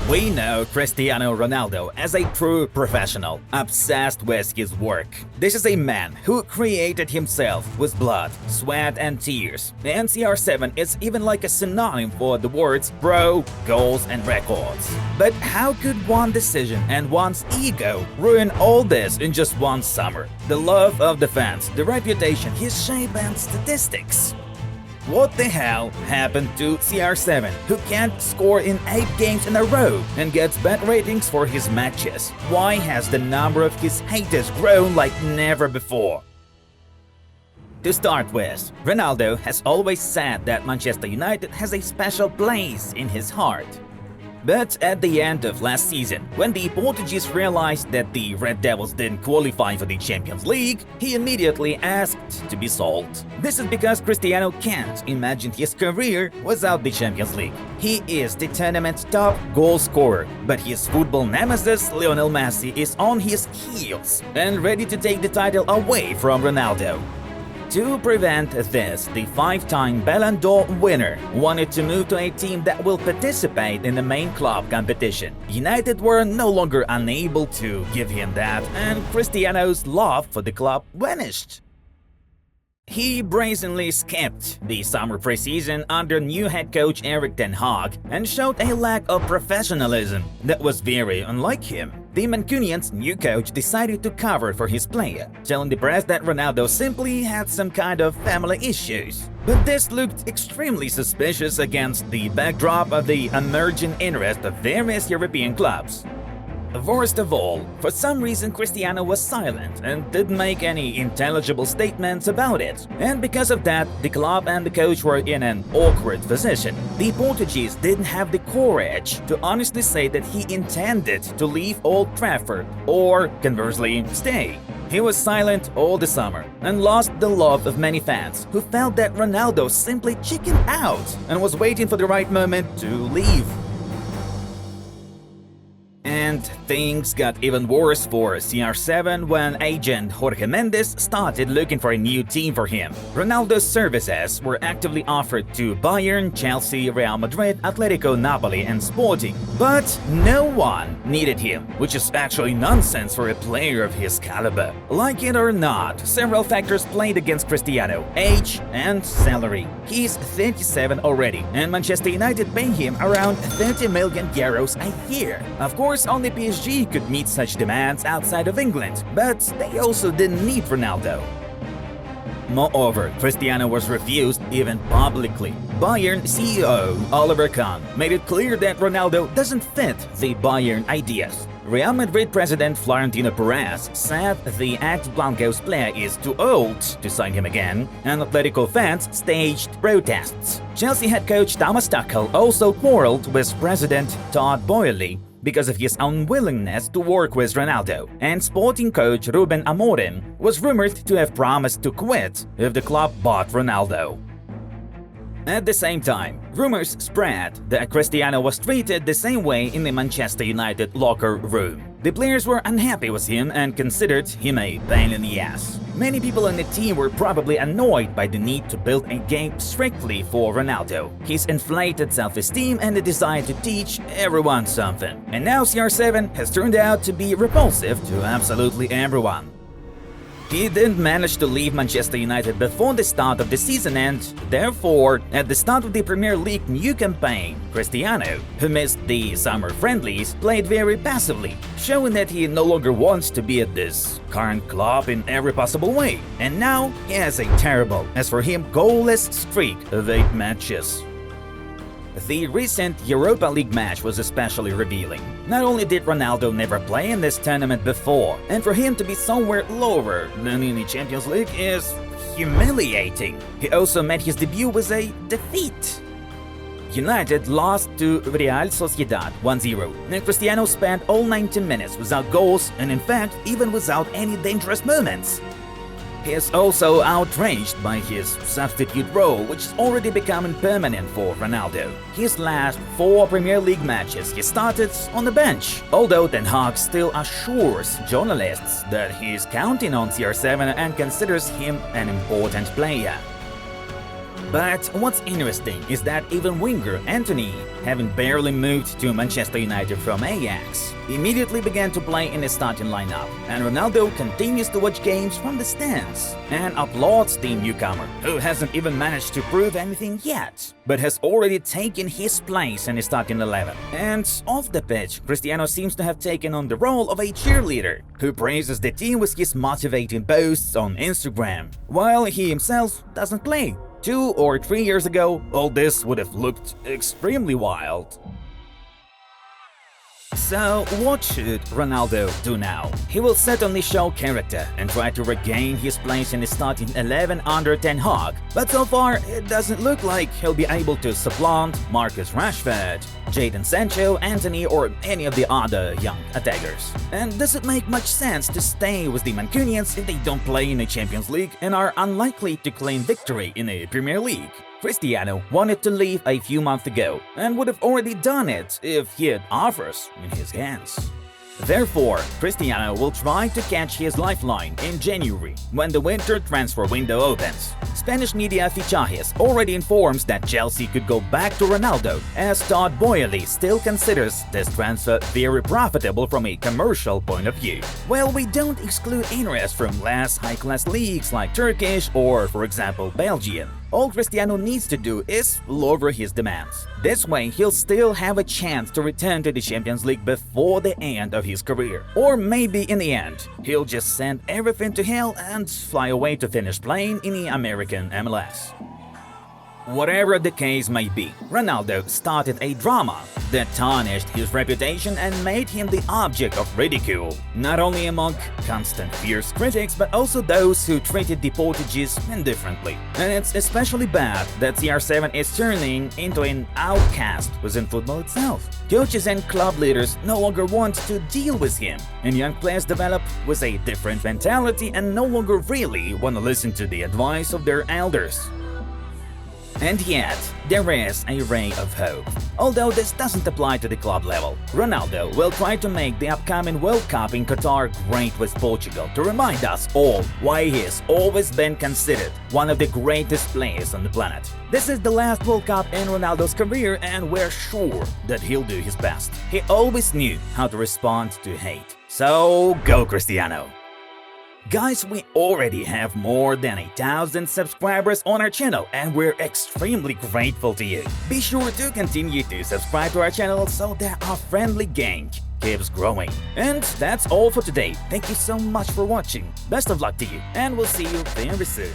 We know Cristiano Ronaldo as a true professional, obsessed with his work. This is a man who created himself with blood, sweat and tears. And CR7 is even like a synonym for the words pro, goals and records. But how could one decision and one's ego ruin all this in just one summer? The love of the fans, the reputation, his shape and statistics. What the hell happened to CR7, who can't score in 8 games in a row and gets bad ratings for his matches? Why has the number of his haters grown like never before? To start with, Ronaldo has always said that Manchester United has a special place in his heart. But at the end of last season, when the Portuguese realized that the Red Devils didn't qualify for the Champions League, he immediately asked to be sold. This is because Cristiano can't imagine his career without the Champions League. He is the tournament's top goal scorer, but his football nemesis Lionel Messi is on his heels and ready to take the title away from Ronaldo. To prevent this, the 5-time Ballon d'Or winner wanted to move to a team that will participate in the main club competition. United were no longer unable to give him that, and Cristiano's love for the club vanished. He brazenly skipped the summer preseason under new head coach Erik ten Hag and showed a lack of professionalism that was very unlike him. The Mancunian's new coach decided to cover for his player, telling the press that Ronaldo simply had some kind of family issues. But this looked extremely suspicious against the backdrop of the emerging interest of various European clubs. Worst of all, for some reason Cristiano was silent and didn't make any intelligible statements about it. And because of that, the club and the coach were in an awkward position. The Portuguese didn't have the courage to honestly say that he intended to leave Old Trafford or, conversely, stay. He was silent all the summer and lost the love of many fans who felt that Ronaldo simply chickened out and was waiting for the right moment to leave. And things got even worse for CR7 when agent Jorge Mendes started looking for a new team for him. Ronaldo's services were actively offered to Bayern, Chelsea, Real Madrid, Atletico Napoli and Sporting. But no one needed him, which is actually nonsense for a player of his caliber. Like it or not, several factors played against Cristiano: age and salary. He's 37 already, and Manchester United pay him around 30 million euros a year. Of course, only PSG could meet such demands outside of England, but they also didn't need Ronaldo. Moreover, Cristiano was refused even publicly. Bayern CEO Oliver Kahn made it clear that Ronaldo doesn't fit the Bayern ideas. Real Madrid president Florentino Perez said the ex-Blancos player is too old to sign him again, and Atletico fans staged protests. Chelsea head coach Thomas Tuchel also quarreled with president Todd Boehly because of his unwillingness to work with Ronaldo, and Sporting coach Ruben Amorim was rumored to have promised to quit if the club bought Ronaldo. At the same time, rumors spread that Cristiano was treated the same way in the Manchester United locker room. The players were unhappy with him and considered him a pain in the ass. Many people on the team were probably annoyed by the need to build a game strictly for Ronaldo, his inflated self-esteem and the desire to teach everyone something. And now CR7 has turned out to be repulsive to absolutely everyone. He didn't manage to leave Manchester United before the start of the season, and therefore, at the start of the Premier League new campaign, Cristiano, who missed the summer friendlies, played very passively, showing that he no longer wants to be at this current club in every possible way. And now he has a terrible, as for him, goalless streak of 8 matches. The recent Europa League match was especially revealing. Not only did Ronaldo never play in this tournament before, and for him to be somewhere lower than in the Champions League is humiliating. He also made his debut with a defeat. United lost to Real Sociedad 1-0, and Cristiano spent all 90 minutes without goals and in fact even without any dangerous moments. He is also outraged by his substitute role, which is already becoming permanent for Ronaldo. His last 4 Premier League matches he started on the bench, although Ten Hag still assures journalists that he is counting on CR7 and considers him an important player. But what's interesting is that even winger Anthony, having barely moved to Manchester United from Ajax, immediately began to play in the starting lineup, and Ronaldo continues to watch games from the stands and applauds the newcomer, who hasn't even managed to prove anything yet, but has already taken his place in the starting 11. And off the pitch, Cristiano seems to have taken on the role of a cheerleader, who praises the team with his motivating posts on Instagram, while he himself doesn't play. 2 or 3 years ago, all this would have looked extremely wild. So, what should Ronaldo do now? He will certainly show character and try to regain his place in the starting 11 under Ten Hag, but so far it doesn't look like he'll be able to supplant Marcus Rashford, Jadon Sancho, Anthony, or any of the other young attackers. And does it make much sense to stay with the Mancunians if they don't play in the Champions League and are unlikely to claim victory in the Premier League? Cristiano wanted to leave a few months ago and would have already done it if he had offers in his hands. Therefore, Cristiano will try to catch his lifeline in January when the winter transfer window opens. Spanish media Fichajes already informs that Chelsea could go back to Ronaldo, as Todd Boehly still considers this transfer very profitable from a commercial point of view. While we don't exclude interest from less high-class leagues like Turkish or, for example, Belgian, all Cristiano needs to do is lower his demands. This way, he'll still have a chance to return to the Champions League before the end of his career. Or maybe in the end, he'll just send everything to hell and fly away to finish playing in the American MLS. Whatever the case may be, Ronaldo started a drama that tarnished his reputation and made him the object of ridicule, not only among constant fierce critics but also those who treated the Portuguese indifferently. And it's especially bad that CR7 is turning into an outcast within football itself. Coaches and club leaders no longer want to deal with him, and young players develop with a different mentality and no longer really want to listen to the advice of their elders. And yet, there is a ray of hope. Although this doesn't apply to the club level, Ronaldo will try to make the upcoming World Cup in Qatar great with Portugal to remind us all why he has always been considered one of the greatest players on the planet. This is the last World Cup in Ronaldo's career, and we're sure that he'll do his best. He always knew how to respond to hate. So go Cristiano! Guys, we already have more than 1,000 subscribers on our channel and we're extremely grateful to you. Be sure to continue to subscribe to our channel so that our friendly gang keeps growing. And that's all for today. Thank you so much for watching. Best of luck to you and we'll see you very soon.